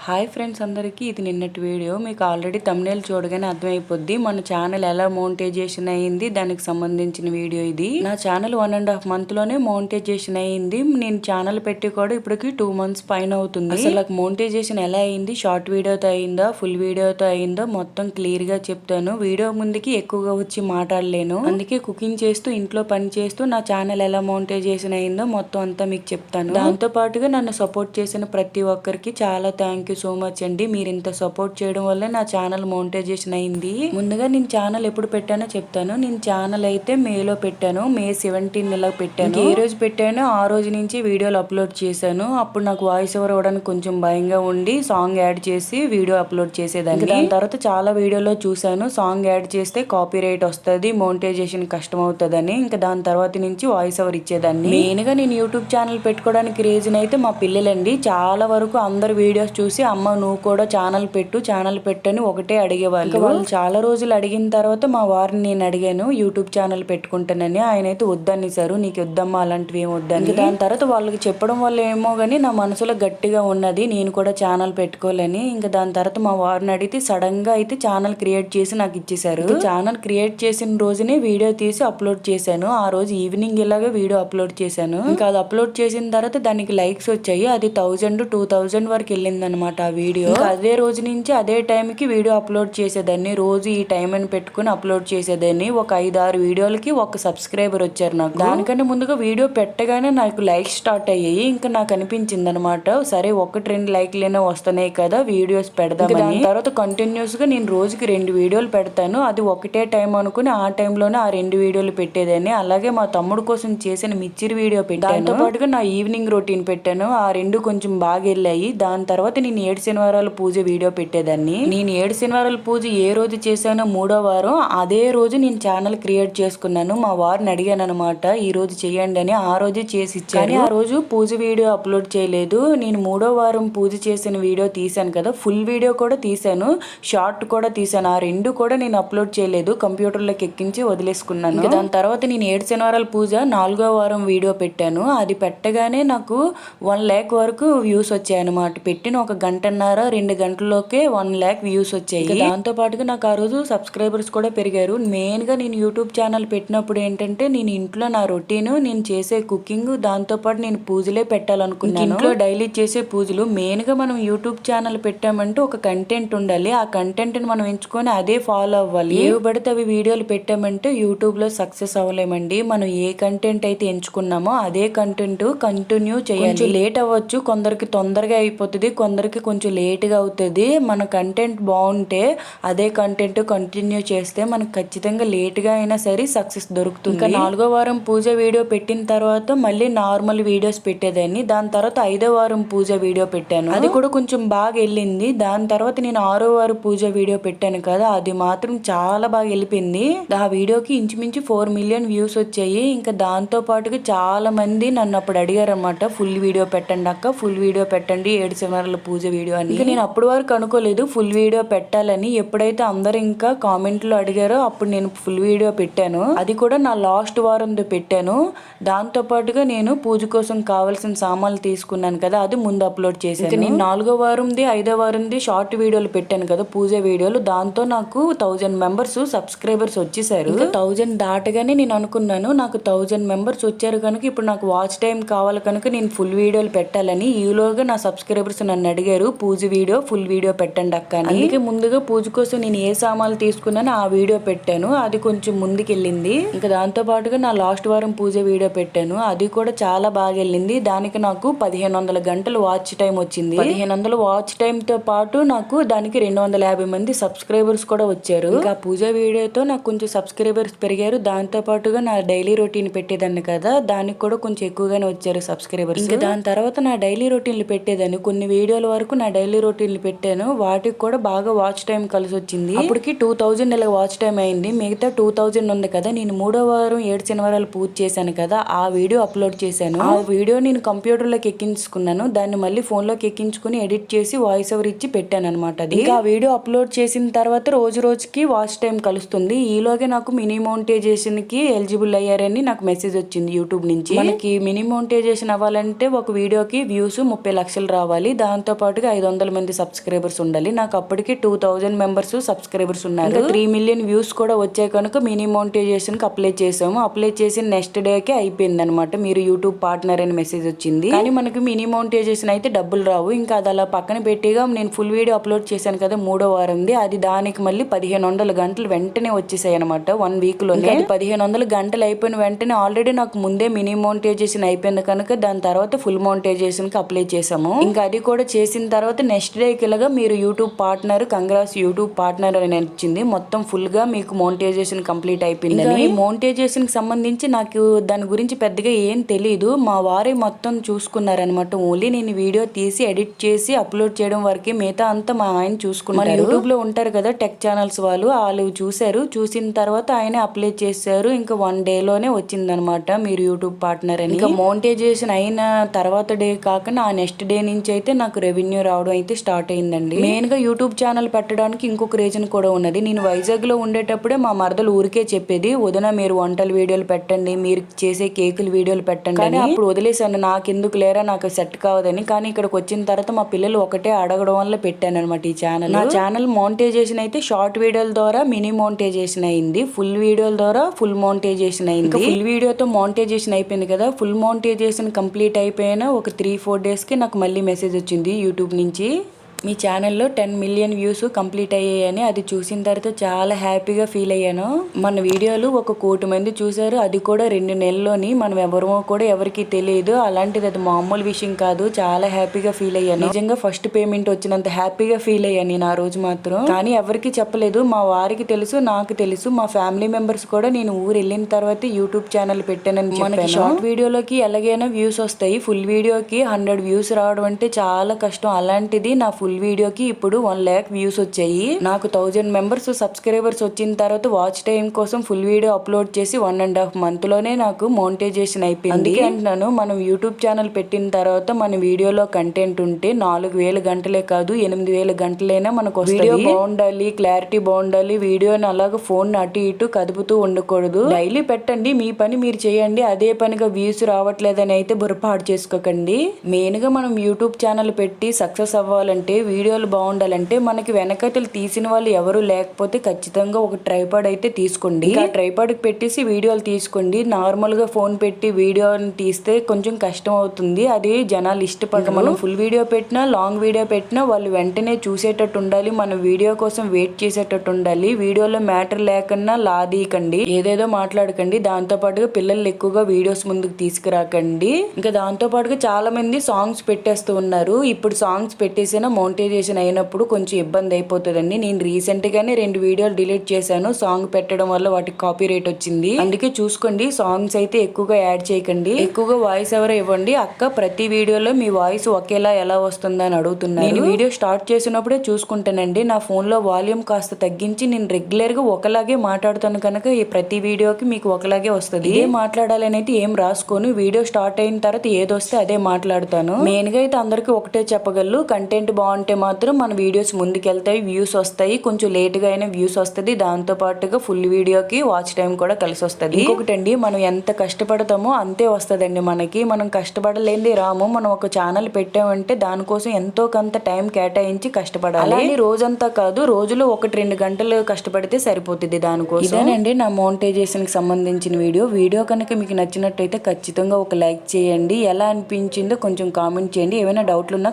Hi friends అందరికీ, ఇది నిన్నటి వీడియో. మీకు ఆల్రెడీ థంబ్నెయిల్ చూడగానే అర్థమైపోద్ది మన ఛానల్ ఎలా మోనిటైజేషన్ అయ్యింది, దానికి సంబంధించిన వీడియో ఇది. నా ఛానల్ 1.5 monthలోనే మోనిటైజేషన్ అయ్యింది. నేను ఛానల్ పెట్టి కూడా ఇప్పటికి 2 months పైన అవుతుంది. అసలు నాకు మోనిటైజేషన్ ఎలా అయింది, షార్ట్ వీడియోతో అయిందా, ఫుల్ వీడియోతో అయిందో మొత్తం క్లియర్గా చెప్తాను. వీడియో ముందుకి ఎక్కువగా వచ్చి మాట్లాడలేను, అందుకే కుకింగ్ చేస్తూ ఇంట్లో పని చేస్తూ నా ఛానల్ ఎలా మోనిటైజేషన్ అయిందో మొత్తం అంతా మీకు చెప్తాను. దాంతో పాటుగా నన్ను సపోర్ట్ చేసిన ప్రతి ఒక్కరికి చాలా థ్యాంక్ యూ సో మచ్ అండి. మీరు ఇంత సపోర్ట్ చేయడం వల్లే నా ఛానల్ మోనిటైజేషన్ అయింది. ముందుగా నేను ఛానల్ ఎప్పుడు పెట్టానో చెప్తాను. నేను ఛానల్ అయితే మేలో పెట్టాను, May 17 ఇలా పెట్టాను. ఏ రోజు పెట్టానో ఆ రోజు నుంచి వీడియోలు అప్లోడ్ చేశాను. అప్పుడు నాకు వాయిస్ ఓవర్ అవ్వడానికి కొంచెం భయంగా ఉండి సాంగ్ యాడ్ చేసి వీడియో అప్లోడ్ చేసేదాన్ని. దాని తర్వాత చాలా వీడియోలో చూశాను సాంగ్ యాడ్ చేస్తే కాపీ రైట్ వస్తుంది, మోనిటైజేషన్ కష్టం అవుతుందని. ఇంకా దాని తర్వాత నుంచి వాయిస్ ఓవర్ ఇచ్చేదాన్ని. మెయిన్ గా నేను యూట్యూబ్ ఛానల్ పెట్టుకోవడానికి రీజన్ అయితే మా పిల్లలండి. చాలా వరకు అందరు వీడియోస్ చూసి అమ్మ నువ్వు కూడా ఛానల్ పెట్టని ఒకటే అడిగేవాళ్ళు. వాళ్ళు చాలా రోజులు అడిగిన తర్వాత మా వారిని నేను అడిగాను యూట్యూబ్ ఛానల్ పెట్టుకుంటానని. ఆయన అయితే వద్దనిసారు, నీకు వద్దమ్మా అలాంటివి ఏమి వద్దని. దాని తర్వాత వాళ్ళకి చెప్పడం వల్ల ఏమో గానీ నా మనసులో గట్టిగా ఉన్నది నేను కూడా ఛానల్ పెట్టుకోవాలని. ఇంకా దాని తర్వాత మా వారిని అడిగితే సడన్ గా అయితే ఛానల్ క్రియేట్ చేసి నాకు ఇచ్చేసారు. ఛానల్ క్రియేట్ చేసిన రోజునే వీడియో తీసి అప్లోడ్ చేశాను. ఆ రోజు ఈవినింగ్ ఇలాగే వీడియో అప్లోడ్ చేశాను. ఇంకా అది అప్లోడ్ చేసిన తర్వాత దానికి లైక్స్ వచ్చాయి. అది 1000-2000 వరకు వెళ్ళింది అనమాట ఆ వీడియో. అదే రోజు నుంచి అదే టైంకి వీడియో అప్లోడ్ చేసేదాన్ని. రోజు ఈ టైం అని పెట్టుకుని అప్లోడ్ చేసేదాన్ని. ఒక 5-6 వీడియోలకి ఒక సబ్స్క్రైబర్ వచ్చారు నాకు. దానికంటే ముందుగా వీడియో పెట్టగానే నాకు లైక్స్ స్టార్ట్ అయ్యాయి. ఇంకా నాకు అనిపించింది అనమాట, సరే 1-2 లైక్లైనా వస్తున్నాయి కదా వీడియోస్ పెడదామని. దాని తర్వాత కంటిన్యూస్ గా నేను రోజుకి 2 వీడియోలు పెడతాను. అది ఒకటే టైం అనుకుని ఆ టైంలోనే ఆ 2 వీడియోలు పెట్టేదాన్ని. అలాగే మా తమ్ముడు కోసం చేసిన మిర్చిరి వీడియో పెట్టాను. దాంతో పాటుగా నా ఈవినింగ్ రొటీన్ పెట్టాను. ఆ 2 కొంచెం బాగా వెళ్ళాయి. దాని తర్వాత నేను 7 శనివారాల పూజ వీడియో పెట్టేదాన్ని. నేను 7 శనివారాల పూజ ఏ రోజు చేశానో 3వ వారం అదే రోజు నేను ఛానల్ క్రియేట్ చేసుకున్నాను. మా వారిని అడిగాను అనమాట ఈ రోజు చేయండి అని. ఆ రోజు చేసి ఇచ్చాను. కానీ ఆ రోజు పూజ వీడియో అప్లోడ్ చేయలేదు. నేను 3వ వారం పూజ చేసిన వీడియో తీసాను కదా, ఫుల్ వీడియో కూడా తీసాను, షార్ట్ కూడా తీసాను. ఆ 2 కూడా నేను అప్లోడ్ చేయలేదు, కంప్యూటర్లోకి ఎక్కించి వదిలేసుకున్నాను. దాని తర్వాత నేను 7 శనివారాల పూజ 4వ వారం వీడియో పెట్టాను. అది పెట్టగానే నాకు 1 lakh వరకు వ్యూస్ వచ్చాయి అనమాట. పెట్టిన ఒక 1.5-2 గంటల్లోకే 1 lakh వ్యూస్ వచ్చాయి. దాంతో పాటుగా నాకు ఆ రోజు సబ్స్క్రైబర్స్ కూడా పెరిగారు. మెయిన్ గా నేను యూట్యూబ్ ఛానల్ పెట్టినప్పుడు ఏంటంటే నేను ఇంట్లో నా రొటీన్, నేను చేసే కుకింగ్, దాంతో పాటు నేను పూజలే పెట్టాలనుకున్నాను. ఇంట్లో డైలీ చేసే పూజలు. మెయిన్ గా మనం యూట్యూబ్ ఛానల్ పెట్టామంటే ఒక కంటెంట్ ఉండాలి. ఆ కంటెంట్ ని మనం ఎంచుకొని అదే ఫాలో అవ్వాలి. ఏవి పడితే అవి వీడియోలు పెట్టామంటే యూట్యూబ్ లో సక్సెస్ అవ్వలేమండి. మనం ఏ కంటెంట్ అయితే ఎంచుకున్నామో అదే కంటెంట్ కంటిన్యూ చేయాలి. లేట్ అవ్వచ్చు, కొందరికి తొందరగా అయిపోతుంది, కొందరికి కొంచెం లేట్గా అవుతుంది. మన కంటెంట్ బాగుంటే అదే కంటెంట్ కంటిన్యూ చేస్తే మనకు ఖచ్చితంగా లేట్గా అయినా సరే సక్సెస్ దొరుకుతుంది. ఇంకా 4వ వారం పూజ వీడియో పెట్టిన తర్వాత మళ్ళీ నార్మల్ వీడియోస్ పెట్టేదాన్ని. దాని తర్వాత 5వ వారం పూజ వీడియో పెట్టాను, అది కూడా కొంచెం బాగా వెళ్ళింది. దాని తర్వాత నేను 6వ వారం పూజ వీడియో పెట్టాను కదా, అది మాత్రం చాలా బాగా వెళ్ళిపోయింది. ఆ వీడియోకి ఇంచుమించు 4 million వ్యూస్ వచ్చాయి. ఇంకా దాంతో పాటుగా చాలా మంది నన్ను అప్పుడు అడిగారు అనమాట, ఫుల్ వీడియో పెట్టండి అక్క, ఫుల్ వీడియో పెట్టండి 7 శనివారాల పూజ వీడియో అని. ఇంకా నేను అప్పటి వరకు అనుకోలేదు ఫుల్ వీడియో పెట్టాలని. ఎప్పుడైతే అందరు ఇంకా కామెంట్లో అడిగారో అప్పుడు నేను ఫుల్ వీడియో పెట్టాను. అది కూడా నా లాస్ట్ వారంలో పెట్టాను. దాంతో పాటుగా నేను పూజ కోసం కావాల్సిన సామాన్లు తీసుకున్నాను కదా, అది ముందు అప్లోడ్ చేశాను. నేను 4వ వారంది 5వ వారంది షార్ట్ వీడియోలు పెట్టాను కదా పూజ వీడియోలు. దాంతో నాకు 1000 members సబ్స్క్రైబర్స్ వచ్చేసారు. 1000 దాటగానే నేను అనుకున్నాను నాకు 1000 members వచ్చారు కనుక ఇప్పుడు నాకు వాచ్ టైం కావాలి కనుక నేను ఫుల్ వీడియోలు పెట్టాలని. ఈలోగా నా సబ్స్క్రైబర్స్ నన్ను అడిగారు పూజ వీడియో ఫుల్ వీడియో పెట్టండి అక్క అని. అందుకే ముందుగా పూజ కోసం నేను ఏ సామాన్లు తీసుకున్నానో ఆ వీడియో పెట్టాను, అది కొంచెం ముందుకెళ్ళింది. ఇంకా దాంతో పాటుగా నా లాస్ట్ వారం పూజ వీడియో పెట్టాను, అది కూడా చాలా బాగా వెళ్ళింది. దానికి నాకు 1500 గంటలు వాచ్ టైం వచ్చింది. 1500 వాచ్ టైం తో పాటు నాకు దానికి 250 మంది సబ్స్క్రైబర్స్ కూడా వచ్చారు. ఇంకా పూజ వీడియోతో నాకు కొంచెం సబ్స్క్రైబర్స్ పెరిగారు. దాంతో పాటుగా నా డైలీ రొటీన్ పెట్టేదాన్ని కదా, దానికి కూడా కొంచెం ఎక్కువగానే వచ్చారు సబ్స్క్రైబర్స్. ఇంకా దాని తర్వాత నా డైలీ రొటీన్లు పెట్టేదాన్ని. కొన్ని వీడియోల వరకు నా డైలీ రొటీన్లు పెట్టాను, వాటికి కూడా బాగా వాచ్ టైం కలిసి వచ్చింది. అప్పటికి 2000 ఇలా వాచ్ టైం అయింది. మిగతా 2000 ఉంది కదా, నేను 3వ వారం 7 శనివారాలు పూజ చేశాను కదా, ఆ వీడియో అప్లోడ్ చేశాను. ఆ వీడియో నేను కంప్యూటర్లోకి ఎక్కించుకున్నాను, దాన్ని మళ్ళీ ఫోన్లోకి ఎక్కించుకుని ఎడిట్ చేసి వాయిస్ ఓవర్ ఇచ్చి పెట్టాను అనమాట. అది ఆ వీడియో అప్లోడ్ చేసిన తర్వాత రోజు రోజుకి వాచ్ టైం కలుస్తుంది. ఈలోగే నాకు మినీ మోనిటైజేషన్ కి ఎలిజిబుల్ అయ్యారని నాకు మెసేజ్ వచ్చింది యూట్యూబ్ నుంచి. మనకి మినీ మోనిటైజేషన్ అవ్వాలంటే ఒక వీడియోకి వ్యూస్ 30 లక్షలు రావాలి. దాంతో పాటు పాటుగా 500 మంది సబ్స్క్రైబర్స్ ఉండాలి. నాకు అప్పటికి 2000 మెంబర్స్ సబ్స్క్రైబర్స్ ఉన్నారు. 3 మిలియన్ వ్యూస్ కూడా వచ్చాయి కనుక మినీ మోనిటైజేషన్ కి అప్లై చేసాము. అప్లై చేసిన నెక్స్ట్ డే కి అయిపోయింది అనమాట. మీరు యూట్యూబ్ పార్ట్నర్ అని మెసేజ్ వచ్చింది. కానీ మనకి మినీ మోనిటైజేషన్ అయితే డబ్బులు రావు. ఇంకా అది అలా పక్కన పెట్టిగా నేను ఫుల్ వీడియో అప్లోడ్ చేశాను కదా 3వ వారంది, అది దానికి మళ్ళీ 1500 గంటలు వెంటనే వచ్చేసాయి అనమాట 1 వీక్ లోనే. 1500 గంటలు అయిపోయిన వెంటనే ఆల్రెడీ నాకు ముందే మినీ మోనిటైజేషన్ అయిపోయింది కనుక దాని తర్వాత ఫుల్ మోనిటైజేషన్ కి అప్లై చేసాము. ఇంకా అది కూడా చేసిన తర్వాత నెక్స్ట్ డే కిలాగా మీరు YouTube partner, congrats YouTube partner అని వచ్చింది. మొత్తం ఫుల్ గా మీకు మోనిటైజేషన్ కంప్లీట్ అయిపోయింది. ఈ మోనిటైజేషన్ కి సంబంధించి నాకు దాని గురించి పెద్దగా ఏం తెలియదు. మా వారే మొత్తం చూసుకున్నారనమాట. ఓన్లీ నేను వీడియో తీసి ఎడిట్ చేసి అప్లోడ్ చేయడం వరకే, మిగతా అంతా మా ఆయన చూసుకున్నారు. యూట్యూబ్ లో ఉంటారు కదా టెక్ ఛానల్స్ వాళ్ళు చూసారు. చూసిన తర్వాత ఆయన అప్లై చేశారు. ఇంకా 1 డే లోనే వచ్చిందనమాట మీరు యూట్యూబ్ పార్ట్నర్ అని. ఇంకా మోనిటైజేషన్ అయిన తర్వాత డే కాకుండా ఆ నెక్స్ట్ డే నుంచి అయితే నాకు రెవెన్యూ రావడం అయితే స్టార్ట్ అయిందండి. మెయిన్ గా యూట్యూబ్ ఛానల్ పెట్టడానికి ఇంకొక రీజన్ కూడా ఉన్నది. నేను వైజాగ్ లో ఉండేటప్పుడే మా మరదలు ఊరికే చెప్పేది, వదిన మీరు వంటల వీడియోలు పెట్టండి, మీరు చేసే కేకుల వీడియోలు పెట్టండి అని. అప్పుడు వదిలేసాను, నాకెందుకు లేరా, నాకు సెట్ కావదని. కానీ ఇక్కడికి వచ్చిన తర్వాత మా పిల్లలు ఒకటే అడగడం వల్ల పెట్టాను అనమాట ఈ ఛానల్. నా ఛానల్ మోనిటైజేషన్ అయితే షార్ట్ వీడియోల ద్వారా మినీ మోనిటైజేషన్ అయింది, ఫుల్ వీడియోల ద్వారా ఫుల్ మోనిటైజేషన్ అయింది. ఫుల్ వీడియోతో మోనిటైజేషన్ అయిపోయింది కదా, ఫుల్ మోనిటైజేషన్ కంప్లీట్ అయిపోయిన ఒక 3-4 days కి నాకు మళ్ళీ మెసేజ్ వచ్చింది యూట్యూబ్ నుంచి, మీ ఛానల్లో 10 మిలియన్ వ్యూస్ కంప్లీట్ అయ్యాయని. అది చూసిన తర్వాత చాలా హ్యాపీగా ఫీల్ అయ్యాను. మన వీడియోలు 1 కోటి మంది చూసారు, అది కూడా 2 నెలల్లోని. మనం ఎవరో కూడా ఎవరికి తెలియదు. అలాంటిది అది మామూలు విషయం కాదు. చాలా హ్యాపీగా ఫీల్ అయ్యాను. నిజంగా ఫస్ట్ పేమెంట్ వచ్చినంత హ్యాపీగా ఫీల్ అయ్యాను నేను ఆ రోజు మాత్రం. కానీ ఎవరికి చెప్పలేదు. మా వారికి తెలుసు, నాకు తెలుసు, మా ఫ్యామిలీ మెంబర్స్ కూడా నేను ఊరు వెళ్ళిన తర్వాత యూట్యూబ్ ఛానల్ పెట్టానని చెప్పాను. షార్ట్ వీడియోలోకి ఎలాగైనా వ్యూస్ వస్తాయి, ఫుల్ వీడియోకి 100 వ్యూస్ రావడం అంటే చాలా కష్టం. అలాంటిది నా ఫుల్ వీడియోకి ఇప్పుడు 1 lakh వ్యూస్ వచ్చాయి. నాకు 1000 మెంబర్స్ సబ్స్క్రైబర్స్ వచ్చిన తర్వాత వాచ్ టైం కోసం ఫుల్ వీడియో అప్లోడ్ చేసి 1.5 month లోనే నాకు మోనిటైజేషన్ అయిపోయింది. అందుకే అంటున్నాను, మనం యూట్యూబ్ ఛానల్ పెట్టిన తర్వాత మన వీడియోలో కంటెంట్ ఉంటే 4000 గంటలే కాదు 8000 గంటలైనా మనకు వస్తుంది. వీడియో బాగుండాలి, క్లారిటీ బాగుండాలి, వీడియోని అలాగ ఫోన్ అటు ఇటు కదుపుతూ ఉండకూడదు. డైలీ పెట్టండి, మీ పని మీరు చేయండి. అదే పనిగా వ్యూస్ రావట్లేదని అయితే బుర్రపాటు చేసుకోకండి. మెయిన్ గా మనం యూట్యూబ్ ఛానల్ పెట్టి సక్సెస్ అవ్వాలంటే, వీడియోలు బాగుండాలంటే మనకి వెనకతలు తీసిన వాళ్ళు ఎవరు లేకపోతే ఖచ్చితంగా ఒక ట్రైపాడ్ అయితే తీసుకోండి. ఆ ట్రైపాడ్ పెట్టేసి వీడియోలు తీసుకోండి. నార్మల్ గా ఫోన్ పెట్టి వీడియోని తీస్తే కొంచెం కష్టం అవుతుంది. అది జనాలు ఇష్టపడరు. మనం ఫుల్ వీడియో పెట్టినా లాంగ్ వీడియో పెట్టినా వాళ్ళు వెంటనే చూసేటట్టు ఉండాలి. మన వీడియో కోసం వెయిట్ చేసేటట్టు ఉండాలి. వీడియోలో మ్యాటర్ లేకుండా లాదీయకండి, ఏదేదో మాట్లాడకండి. దాంతో పాటుగా పిల్లలు ఎక్కువగా వీడియోస్ ముందుకు తీసుకురాకండి. ఇంకా దాంతో పాటుగా చాలా మంది సాంగ్స్ పెట్టేస్తూ ఉన్నారు. ఇప్పుడు సాంగ్స్ పెట్టేసినా మోనిటైజేషన్ అయినప్పుడు కొంచెం ఇబ్బంది అయిపోతుందండి. నేను రీసెంట్ గానే 2 వీడియోలు డిలీట్ చేశాను సాంగ్ పెట్టడం వల్ల, వాటికి కాపీ రైట్ వచ్చింది. అందుకే చూసుకోండి, సాంగ్స్ అయితే ఎక్కువగా యాడ్ చేయకండి. ఎక్కువగా వాయిస్ ఎవరో ఇవ్వండి. అక్క ప్రతి వీడియోలో మీ వాయిస్ ఒకేలా ఎలా వస్తుందని అడుగుతున్నారు. నేను వీడియో స్టార్ట్ చేసినప్పుడే చూసుకుంటానండి. నా ఫోన్ లో వాల్యూమ్ కాస్త తగ్గించి నేను రెగ్యులర్ గా ఒకలాగే మాట్లాడుతాను కనుక ఈ ప్రతి వీడియోకి మీకు ఒకలాగే వస్తుంది. ఇదే మాట్లాడాలని అయితే ఏం రాసుకోను. వీడియో స్టార్ట్ అయిన తర్వాత ఏదొస్తే అదే మాట్లాడుతాను. మెయిన్ గా అయితే అందరికి ఒకటే చెప్పగలను, కంటెంట్ బాగుంటే మాత్రం మన వీడియోస్ ముందుకెళ్తాయి, వ్యూస్ వస్తాయి. కొంచెం లేట్ గా అయినా వ్యూస్ వస్తుంది. దాంతో పాటుగా ఫుల్ వీడియోకి వాచ్ టైం కూడా కలిసి వస్తుంది. ఇంకొకటండి, మనం ఎంత కష్టపడతామో అంతే వస్తుందండి మనకి. మనం కష్టపడలేంది రాము. మనం ఒక ఛానల్ పెట్టామంటే దానికోసం ఎంతో కొంత టైం కేటాయించి కష్టపడాలి. అలాగే రోజంతా కాదు, రోజులో 1-2 గంటలు కష్టపడితే సరిపోతుంది దానికోసం. ఇదేనండి నా మోనిటైజేషన్ కి సంబంధించిన వీడియో కనుక మీకు నచ్చినట్టయితే ఖచ్చితంగా ఒక లైక్ చేయండి. ఎలా అనిపించిందో కొంచెం కామెంట్ చేయండి. ఏమైనా డౌట్లు ఉన్నా